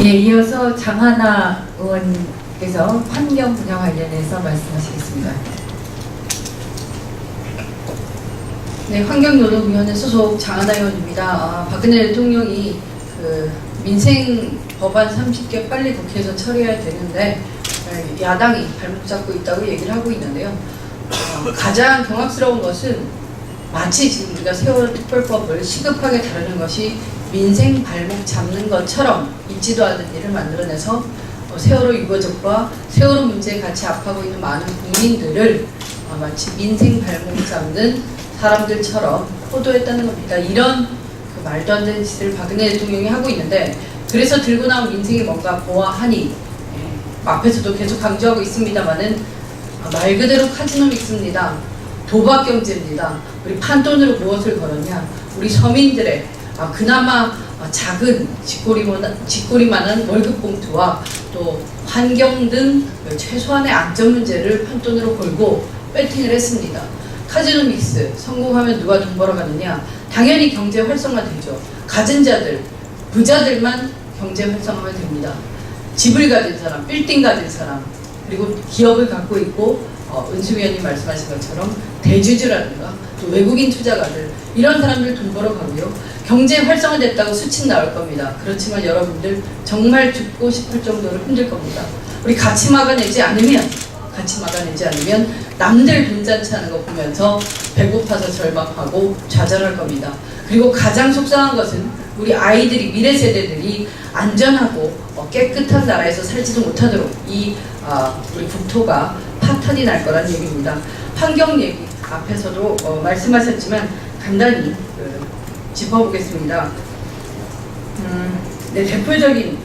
예, 이어서 장하나 의원께서 환경 분야 관련해서 말씀하시겠습니다. 네, 환경노동위원회 소속 장하나 의원입니다. 박근혜 대통령이 민생 법안 30개 빨리 국회에서 처리해야 되는데 야당이 발목 잡고 있다고 얘기를 하고 있는데요. 가장 경악스러운 것은 마치 지금 우리가 세월호 특별법을 시급하게 다루는 것이 민생 발목 잡는 것처럼 있지도 않은 일을 만들어내서 세월호 유가족과 세월호 문제에 같이 아파하고 있는 많은 국민들을 마치 민생 발목 잡는 사람들처럼 포도했다는 겁니다. 이런 말도 안 되는 짓을 박근혜 대통령이 하고 있는데, 그래서 들고 나온 민생이 뭔가 보아하니 앞에서도 계속 강조하고 있습니다만은 말 그대로 카지노믹스입니다. 도박 경제입니다. 우리 판돈으로 무엇을 걸었냐? 우리 서민들의 그나마 작은 쥐꼬리만한 월급 봉투와 또 환경 등 최소한의 안전 문제를 판돈으로 걸고 배팅을 했습니다. 카지노믹스 성공하면 누가 돈 벌어가느냐? 당연히 경제 활성화 되죠. 가진 자들, 부자들만 경제 활성화가 됩니다. 집을 가진 사람, 빌딩 가진 사람, 그리고 기업을 갖고 있고 은수 위원님 말씀하신 것처럼 대주주라든가 또 외국인 투자가들, 이런 사람들 돈 벌어가고요. 경제 활성화됐다고 수치 나올 겁니다. 그렇지만 여러분들 정말 죽고 싶을 정도로 힘들 겁니다. 우리 같이 막아내지 않으면 남들 돈잔치 하는 거 보면서 배고파서 절망하고 좌절할 겁니다. 그리고 가장 속상한 것은 우리 아이들이, 미래 세대들이 안전하고 깨끗한 나라에서 살지도 못하도록 우리 국토가 파탄이 날 거란 얘기입니다. 환경 얘기 앞에서도 말씀하셨지만 간단히 짚어보겠습니다. 네, 대표적인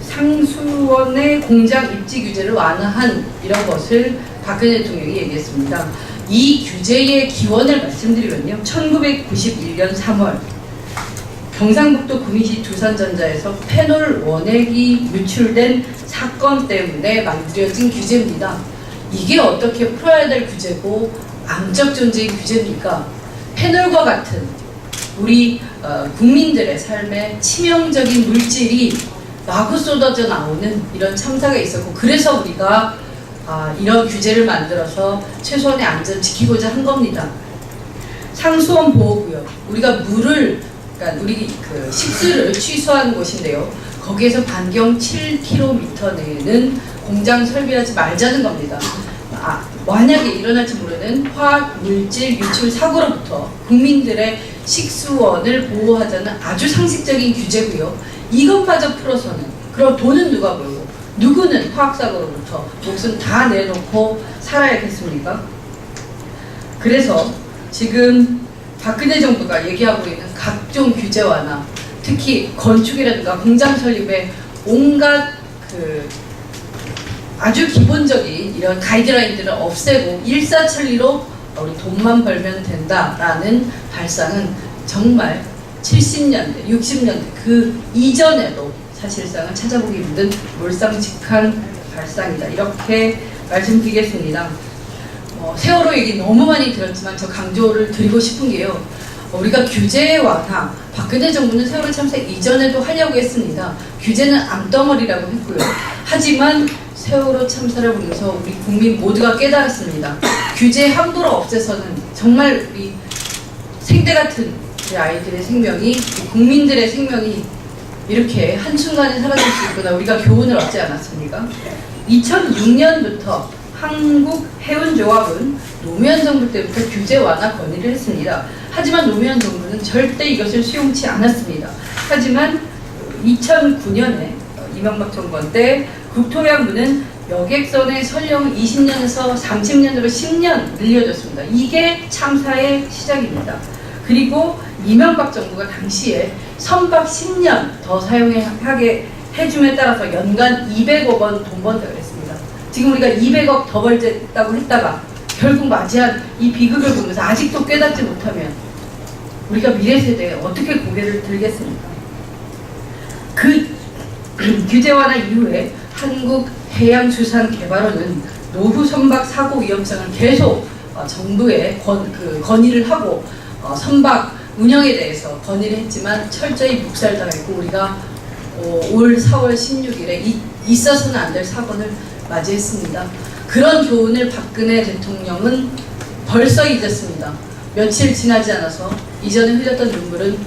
상수원의 공장 입지 규제를 완화한 이런 것을 박근혜 대통령이 얘기했습니다. 이 규제의 기원을 말씀드리면요, 1991년 3월 경상북도 구미시 두산전자에서 페놀 원액이 유출된 사건 때문에 만들어진 규제입니다. 이게 어떻게 풀어야 될 규제고 암적 존재의 규제입니까? 페놀과 같은 우리 국민들의 삶에 치명적인 물질이 마구 쏟아져 나오는 이런 참사가 있었고, 그래서 우리가 이런 규제를 만들어서 최소한의 안전 지키고자 한 겁니다. 상수원 보호구역, 우리가 그러니까 우리 식수를 취수하는 곳인데요. 거기에서 반경 7km 내에는 공장 설비하지 말자는 겁니다. 만약에 일어날지 모르는 화학 물질 유출 사고로부터 국민들의 식수원을 보호하자는 아주 상식적인 규제고요. 이것마저 풀어서는 그럼 돈은 누가 벌고 누구는 화학사고로부터 목숨 다 내놓고 살아야겠습니까? 그래서 지금 박근혜 정부가 얘기하고 있는 각종 규제 완화, 특히 건축이라든가 공장 설립에 온갖 아주 기본적인 이런 가이드라인들을 없애고 일사천리로 우리 돈만 벌면 된다라는 발상은 정말 70년대, 60년대 그 이전에도 사실상은 찾아보기 힘든 몰상식한 발상이다, 이렇게 말씀드리겠습니다. 세월호 얘기 너무 많이 들었지만 저 강조를 드리고 싶은 게요, 우리가 규제 완화, 박근혜 정부는 세월호 참사 이전에도 하려고 했습니다. 규제는 암덩어리라고 했고요. 하지만 세월호 참사를 보면서 우리 국민 모두가 깨달았습니다. 규제 함부로 없애서는 정말 우리 생대 같은 우리 아이들의 생명이, 국민들의 생명이 이렇게 한순간에 사라질 수 있구나, 우리가 교훈을 얻지 않았습니까? 2006년부터 한국해운조합은 노무현 정부 때부터 규제 완화 건의를 했습니다. 하지만 노무현 정부는 절대 이것을 수용치 않았습니다. 하지만 2009년에 이명박 정권 때 국토해양부는 여객선의 선령을 20년에서 30년으로 10년 늘려줬습니다. 이게 참사의 시작입니다. 그리고 이명박 정부가 당시에 선박 10년 더 사용하게 해줌에 따라서 연간 200억 원 돈 번다고 했습니다. 지금 우리가 200억 더 벌겠다고 했다가 결국 맞이한 이 비극을 보면서 아직도 깨닫지 못하면 우리가 미래 세대에 어떻게 고개를 들겠습니까? 그 규제 완화 이후에 한국해양수산개발원은 노후 선박 사고 위험성을 계속 정부에 건의를 하고 선박 운영에 대해서 건의를 했지만 철저히 묵살당했고 우리가 올 4월 16일에 있어서는 안 될 사건을 맞이했습니다. 그런 교훈을 박근혜 대통령은 벌써 잊었습니다. 며칠 지나지 않아서 이전에 흘렸던 눈물은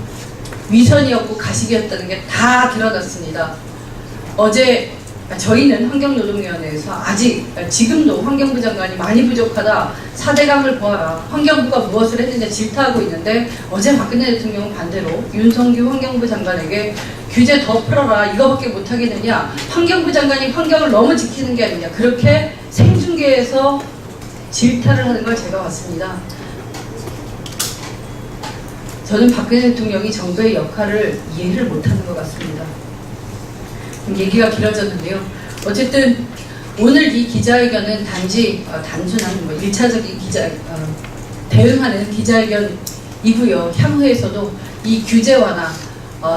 위선이었고 가식이었다는 게 다 드러났습니다. 어제 저희는 환경노동위원회에서 지금도 환경부 장관이 많이 부족하다, 4대강을 보아라, 환경부가 무엇을 했느냐 질타하고 있는데, 어제 박근혜 대통령은 반대로 윤성규 환경부 장관에게 규제 더 풀어라, 이거밖에 못하겠느냐, 환경부 장관이 환경을 너무 지키는 게 아니냐, 그렇게 생중계에서 질타를 하는 걸 제가 봤습니다. 저는 박근혜 대통령이 정부의 역할을 이해를 못하는 것 같습니다. 얘기가 길어졌는데요. 어쨌든 오늘 이 기자회견은 단지 단순한 1차적인 대응하는 기자회견이고요. 향후에서도 이 규제 완화,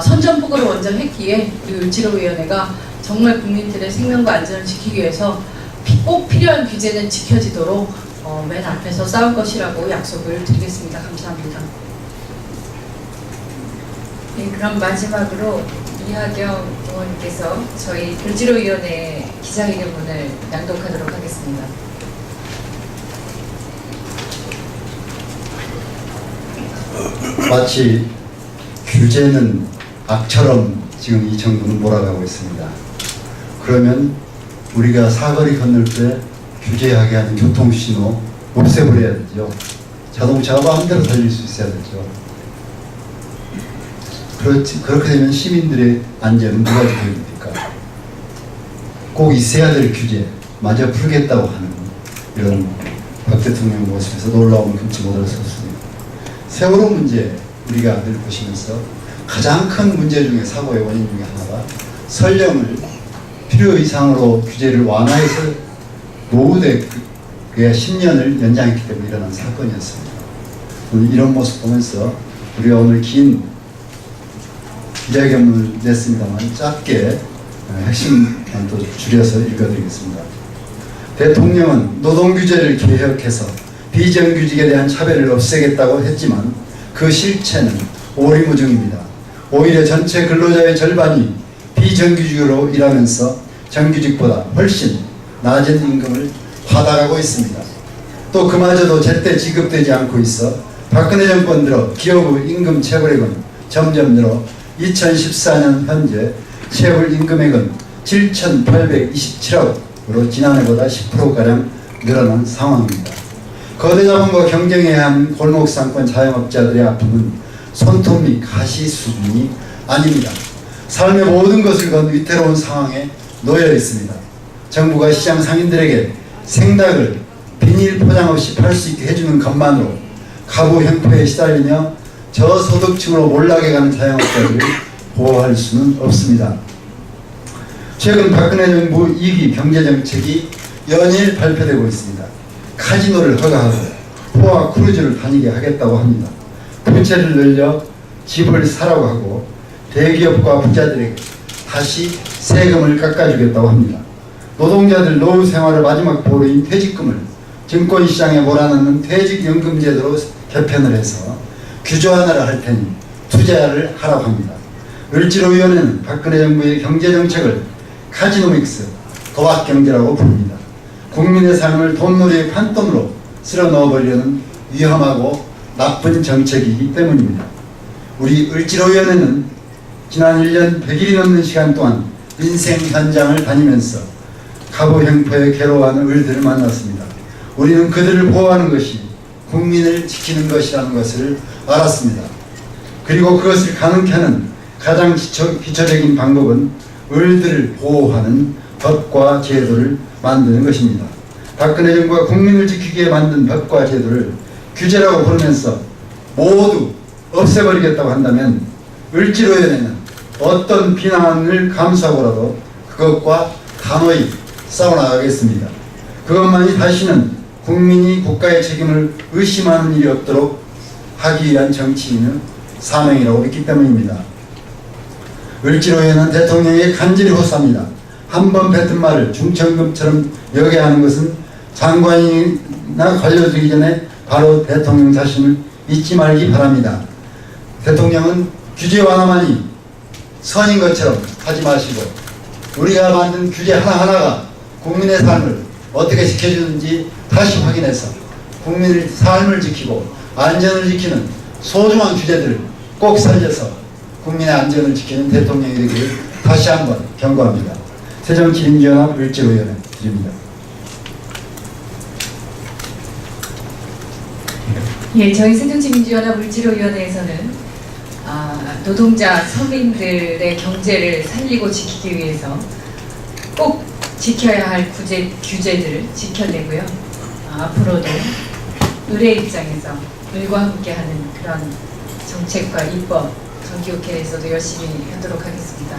선전포고를 먼저 했기에 이 을지로위원회가 정말 국민들의 생명과 안전을 지키기 위해서 꼭 필요한 규제는 지켜지도록 맨 앞에서 싸울 것이라고 약속을 드리겠습니다. 감사합니다. 네, 그럼 마지막으로 이하경 의원께서 저희 을지로위원회 기자회견문을 낭독하도록 하겠습니다. 마치 규제는 악처럼 지금 이 정부는 몰아가고 있습니다. 그러면 우리가 사거리 건널 때 규제하게 하는 교통신호 없애버려야 되죠. 자동차가 마음대로 달릴 수 있어야 되죠. 그렇게 되면 시민들의 안전은 누가 지켜줍니까? 꼭 있어야 될 규제 마저 풀겠다고 하는 이런 박 대통령 모습에서 놀라움을 금치 못할 수 없습니다. 세월호 문제 우리가 늘 보시면서 가장 큰 문제 중에 사고의 원인 중에 하나가 설령을 필요 이상으로 규제를 완화해서 노후대 10년을 연장했기 때문에 일어난 사건이었습니다. 이런 모습 보면서 우리가 오늘 긴 기자회견문을 냈습니다만 짧게 핵심만 또 줄여서 읽어드리겠습니다. 대통령은 노동규제를 개혁해서 비정규직에 대한 차별을 없애겠다고 했지만 그 실체는 오리무중입니다. 오히려 전체 근로자의 절반이 비정규직으로 일하면서 정규직보다 훨씬 낮은 임금을 받아가고 있습니다. 또 그마저도 제때 지급되지 않고 있어 박근혜 정권 들어 기업의 임금 체불액은 점점 늘어 2014년 현재 체불 임금액은 7,827억으로 지난해보다 10%가량 늘어난 상황입니다. 거대 자본과 경쟁해야 하는 골목상권 자영업자들의 아픔은 손톱 및 가시 수준이 아닙니다. 삶의 모든 것을 건 위태로운 상황에 놓여 있습니다. 정부가 시장 상인들에게 생닭을 비닐 포장 없이 팔 수 있게 해주는 것만으로 가부 형편에 시달리며 저소득층으로 몰락해 가는 자영업자들을 보호할 수는 없습니다. 최근 박근혜 정부 2기 경제정책이 연일 발표되고 있습니다. 카지노를 허가하고 포화 크루즈를 다니게 하겠다고 합니다. 부채를 늘려 집을 사라고 하고 대기업과 부자들에게 다시 세금을 깎아주겠다고 합니다. 노동자들 노후 생활의 마지막 보루인 퇴직금을 증권시장에 몰아넣는 퇴직연금제도로 개편을 해서 규제 완화를 할 테니 투자를 하라고 합니다. 을지로위원회는 박근혜 정부의 경제정책을 카지노믹스, 도박경제라고 부릅니다. 국민의 삶을 돈놀이의 판돈으로 쓸어 넣어버리려는 위험하고 나쁜 정책이기 때문입니다. 우리 을지로위원회는 지난 1년 100일이 넘는 시간 동안 인생 현장을 다니면서 가부 형포에 괴로워하는 을들을 만났습니다. 우리는 그들을 보호하는 것이 국민을 지키는 것이라는 것을 알았습니다. 그리고 그것을 가능케 하는 가장 기초적인 방법은 을들을 보호하는 법과 제도를 만드는 것입니다. 박근혜 정부가 국민을 지키기 위해 만든 법과 제도를 규제라고 부르면서 모두 없애버리겠다고 한다면 을지로위원회는 어떤 비난을 감수하고라도 그것과 단호히 싸워나가겠습니다. 그것만이 다시는 국민이 국가의 책임을 의심하는 일이 없도록 하기 위한 정치인의 사명이라고 믿기 때문입니다. 을지로위원회는 대통령에게 간절히 호소합니다. 한 번 뱉은 말을 중천금처럼 여겨야 하는 것은 장관이나 관료되기 전에 바로 대통령 자신을 잊지 말기 바랍니다. 대통령은 규제 완화만이 선인 것처럼 하지 마시고 우리가 만든 규제 하나하나가 국민의 삶을 어떻게 지켜주는지 다시 확인해서 국민의 삶을 지키고 안전을 지키는 소중한 규제들을 꼭 살려서 국민의 안전을 지키는 대통령이 되기를 다시 한번 경고합니다. 새정치민주연합 을지로위원회 드립니다. 예, 저희 새정치민주연합 을지로위원회에서는 노동자, 서민들의 경제를 살리고 지키기 위해서 꼭 지켜야 할 규제들을 지켜내고요. 앞으로도 을의 입장에서 을과 함께하는 그런 정책과 입법, 정기국회에서도 열심히 하도록 하겠습니다.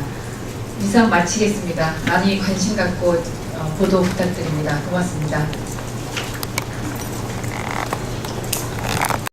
이상 마치겠습니다. 많이 관심 갖고 보도 부탁드립니다. 고맙습니다.